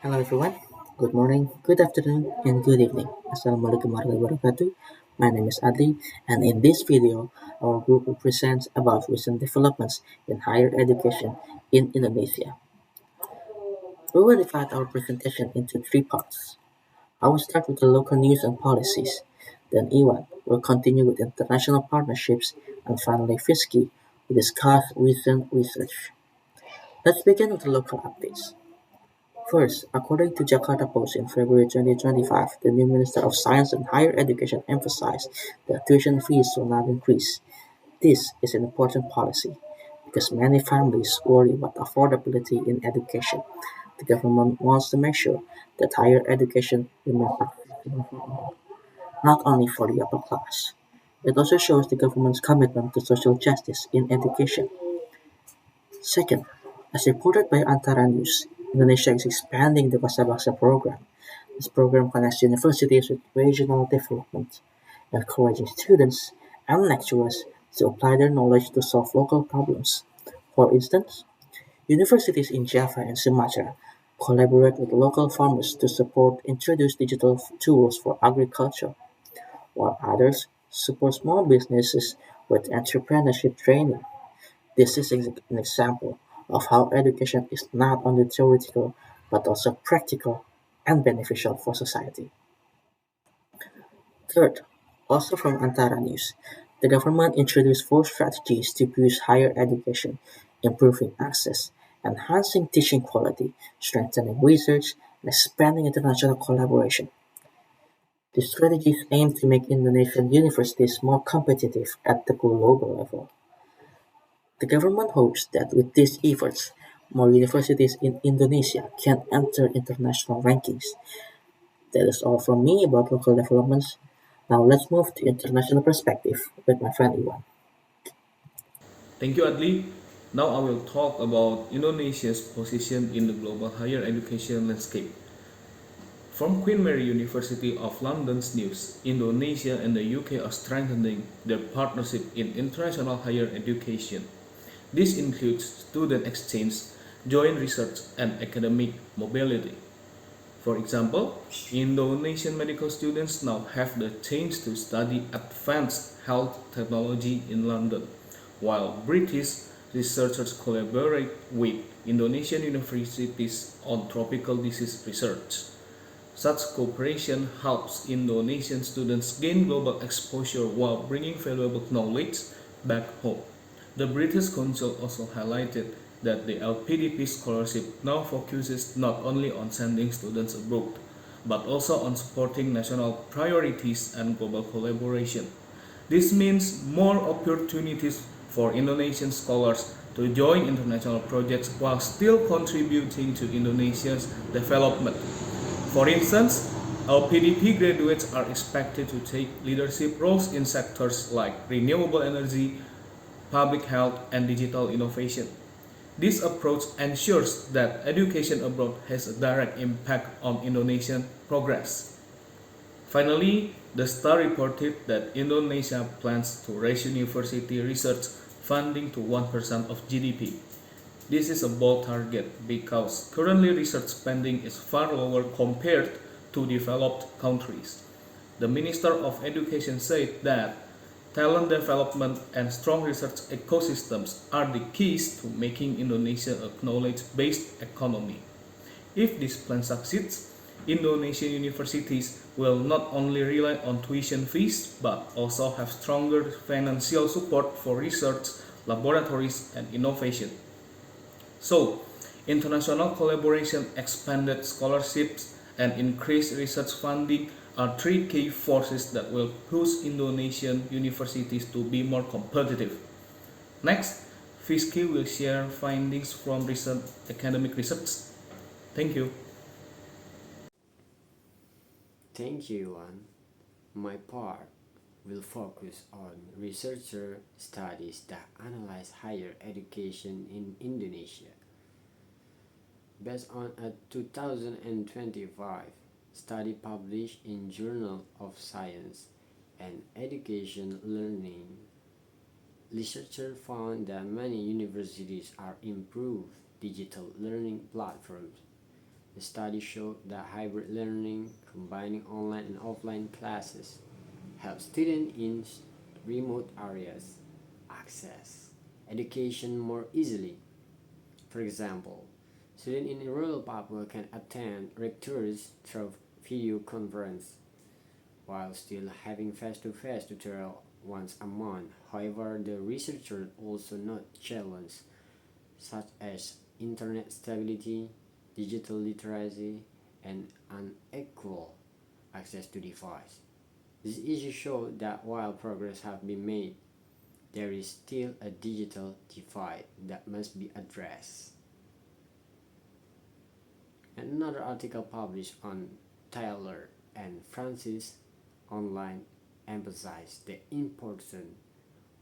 Hello everyone. Good morning, good afternoon, and good evening. Assalamualaikum warahmatullahi wabarakatuh. My name is Adli, and in this video, our group will present about recent developments in higher education in Indonesia. We will divide our presentation into three parts. I will start with the local news and policies. Then Iwan will continue with international partnerships, and finally Rizqi will discuss recent research. Let's begin with the local updates. First, according to Jakarta Post in February 2025, the new Minister of Science and Higher Education emphasized that tuition fees will not increase. This is an important policy because many families worry about affordability in education. The government wants to make sure that higher education remains accessible for all, not only for the upper class. It also shows the government's commitment to social justice in education. Second, as reported by Antara News, Indonesia is expanding the Basa Basa program. This program connects universities with regional development, encouraging students and lecturers to apply their knowledge to solve local problems. For instance, universities in Java and Sumatra collaborate with local farmers to support introduce digital tools for agriculture, while others support small businesses with entrepreneurship training. This is an example of how education is not only theoretical but also practical and beneficial for society. Third, also from Antara News, the government introduced four strategies to boost higher education, improving access, enhancing teaching quality, strengthening research, and expanding international collaboration. The strategies aim to make Indonesian universities more competitive at the global level. The government hopes that with these efforts, more universities in Indonesia can enter international rankings. That is all from me about local developments. Now let's move to international perspective with my friend Iwan. Thank you, Adli. Now I will talk about Indonesia's position in the global higher education landscape. From Queen Mary University of London's news, Indonesia and the UK are strengthening their partnership in international higher education. This includes student exchange, joint research, and academic mobility. For example, Indonesian medical students now have the chance to study advanced health technology in London, while British researchers collaborate with Indonesian universities on tropical disease research. Such cooperation helps Indonesian students gain global exposure while bringing valuable knowledge back home. The British Council also highlighted that the LPDP scholarship now focuses not only on sending students abroad, but also on supporting national priorities and global collaboration. This means more opportunities for Indonesian scholars to join international projects while still contributing to Indonesia's development. For instance, LPDP graduates are expected to take leadership roles in sectors like renewable energy, public health, and digital innovation. This approach ensures that education abroad has a direct impact on Indonesian progress. Finally, the Star reported that Indonesia plans to raise university research funding to 1% of GDP. This is a bold target because currently research spending is far lower compared to developed countries. The Minister of Education said that talent development and strong research ecosystems are the keys to making Indonesia a knowledge-based economy. If this plan succeeds, Indonesian universities will not only rely on tuition fees but also have stronger financial support for research, laboratories, and innovation. So, international collaboration, expanded scholarships, and increased research funding are three key forces that will push Indonesian universities to be more competitive. Next, Fiski will share findings from recent academic research. Thank you. Thank you, Iwan. My part will focus on researcher studies that analyze higher education in Indonesia. Based on a 2025 study published in Journal of Science and Education Learning, researchers found that many universities are improved digital learning platforms The study showed that hybrid learning, combining online and offline classes, helps students in remote areas access education more easily. For example, students in rural Papua can attend lectures through video conference while still having face-to-face tutorial once a month. However, the researchers also note challenges such as internet stability, digital literacy, and unequal access to devices. These issues show that while progress has been made, there is still a digital divide that must be addressed. Another article published on Taylor and Francis online emphasized the importance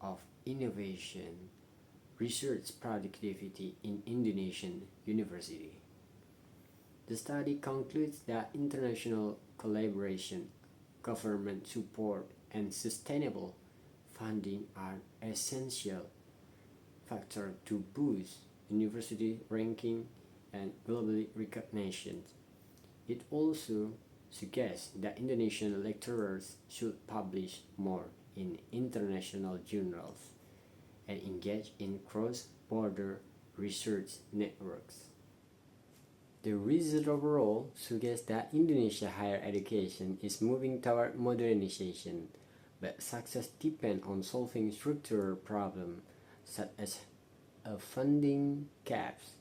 of innovation research productivity in Indonesian university. The study concludes that international collaboration, government support, and sustainable funding are essential factors to boost university ranking and global recognition. It also suggests that Indonesian lecturers should publish more in international journals and engage in cross-border research networks. The result overall suggests that Indonesia higher education is moving toward modernization, but success depends on solving structural problems such as funding gaps,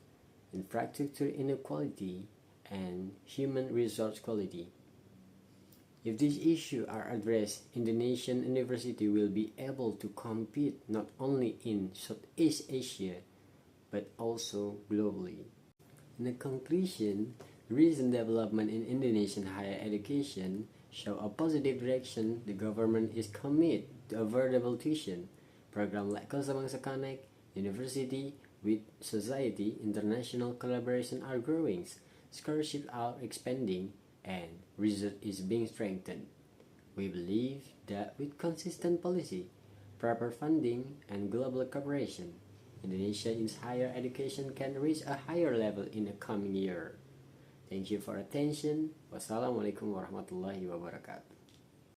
infrastructure inequality, and human resource quality. If these issues are addressed, Indonesian university will be able to compete not only in Southeast Asia but also globally. In conclusion, recent development in Indonesian higher education show a positive direction. The government is committed to affordable tuition. Programs like Bangsa Connect, University with Society, international collaboration are growing, scholarships are expanding, and research is being strengthened. We believe that with consistent policy, proper funding, and global cooperation, Indonesia in higher education can reach a higher level in the coming year. Thank you for attention. Wassalamualaikum warahmatullahi wabarakatuh.